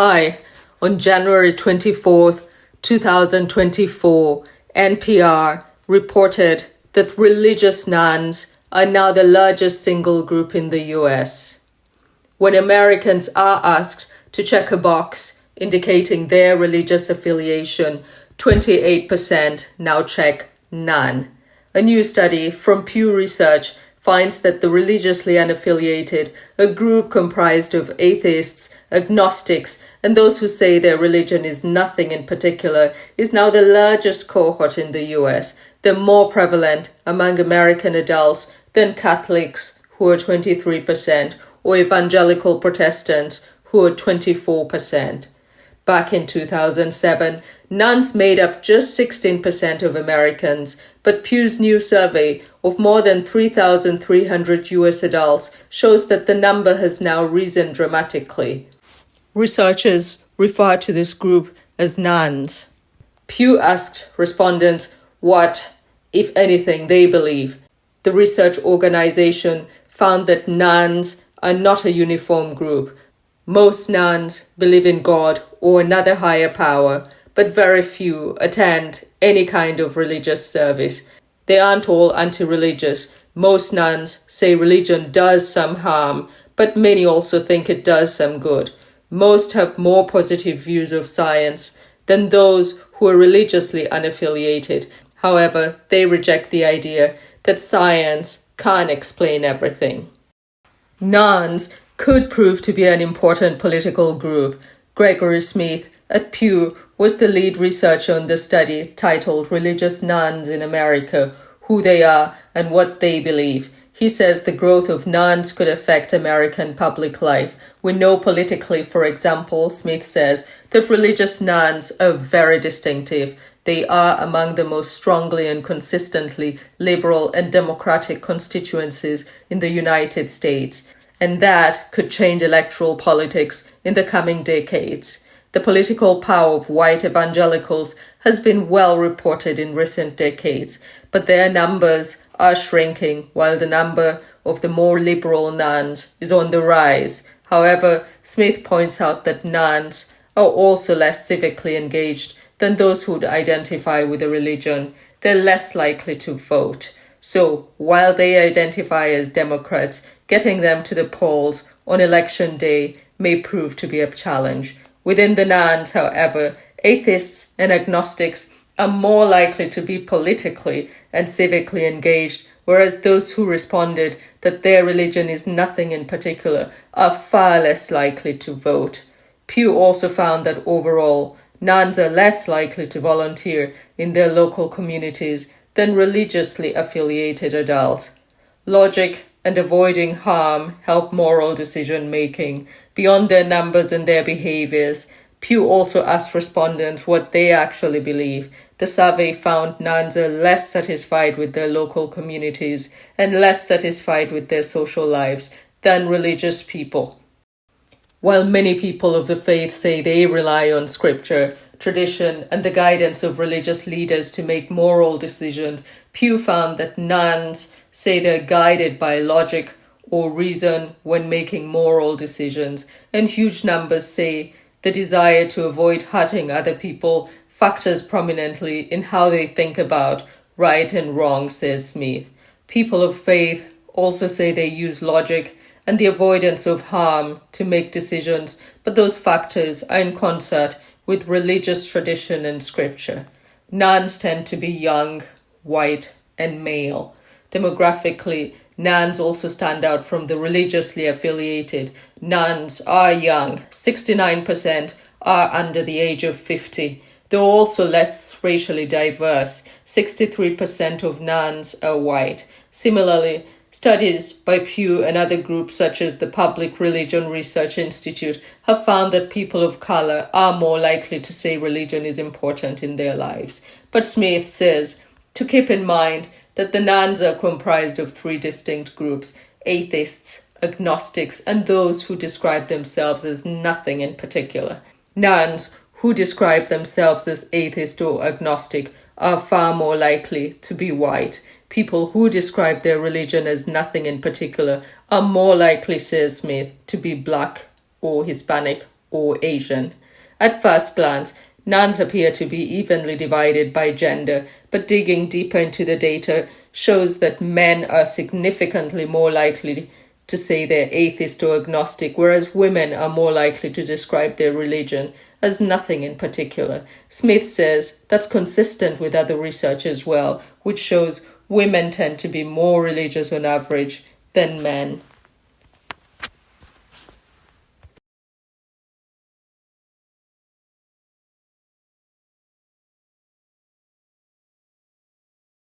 Hi, on January 24th, 2024, NPR reported that religious nuns are now the largest single group in the US. When Americans are asked to check a box indicating their religious affiliation, 28% now check none. A new study from Pew Research finds that the religiously unaffiliated, a group comprised of atheists, agnostics, and those who say their religion is nothing in particular, is now the largest cohort in the US. They're more prevalent among American adults than Catholics, who are 23%, or evangelical Protestants, who are 24%. Back in 2007, nuns made up just 16% of Americans, but Pew's new survey of more than 3,300 US adults shows that the number has now risen dramatically. Researchers refer to this group as nuns. Pew asked respondents what, if anything, they believe. The research organization found that nuns are not a uniform group. Most nuns believe in God or another higher power, but very few attend any kind of religious service. They aren't all anti-religious. Most nuns say religion does some harm, but many also think it does some good. Most have more positive views of science than those who are religiously unaffiliated. However, they reject the idea that science can't explain everything. Nuns could prove to be an important political group. Gregory Smith at Pew was the lead researcher on the study titled Religious Nuns in America, Who They Are and What They Believe. He says the growth of nuns could affect American public life. We know politically, for example, Smith says, that religious nuns are very distinctive. They are among the most strongly and consistently liberal and democratic constituencies in the United States. And that could change electoral politics in the coming decades. The political power of white evangelicals has been well reported in recent decades, but their numbers are shrinking while the number of the more liberal nuns is on the rise. However, Smith points out that nuns are also less civically engaged than those who identify with a religion. They're less likely to vote. So, while they identify as Democrats, getting them to the polls on election day may prove to be a challenge. Within the nuns, however, atheists and agnostics are more likely to be politically and civically engaged, whereas those who responded that their religion is nothing in particular are far less likely to vote. Pew also found that overall, nuns are less likely to volunteer in their local communities than religiously affiliated adults. Logic and avoiding harm help moral decision-making beyond their numbers and their behaviors. Pew also asked respondents what they actually believe. The survey found nuns are less satisfied with their local communities and less satisfied with their social lives than religious people. While many people of the faith say they rely on scripture, tradition, and the guidance of religious leaders to make moral decisions, Pew found that nuns say they're guided by logic or reason when making moral decisions, and huge numbers say the desire to avoid hurting other people factors prominently in how they think about right and wrong, says Smith. People of faith also say they use logic and the avoidance of harm to make decisions, but those factors are in concert with religious tradition and scripture. Nuns tend to be young, white, and male. Demographically, nuns also stand out from the religiously affiliated. Nuns are young, 69% are under the age of 50. They're also less racially diverse, 63% of nuns are white. Similarly, studies by Pew and other groups such as the Public Religion Research Institute have found that people of color are more likely to say religion is important in their lives. But Smith says to keep in mind that the nuns are comprised of three distinct groups: atheists, agnostics, and those who describe themselves as nothing in particular. Nuns who describe themselves as atheist or agnostic are far more likely to be white. People who describe their religion as nothing in particular are more likely, says Smith, to be Black or Hispanic or Asian. At first glance, nuns appear to be evenly divided by gender, but digging deeper into the data shows that men are significantly more likely to say they're atheist or agnostic, whereas women are more likely to describe their religion as nothing in particular. Smith says that's consistent with other research as well, which shows women tend to be more religious on average than men.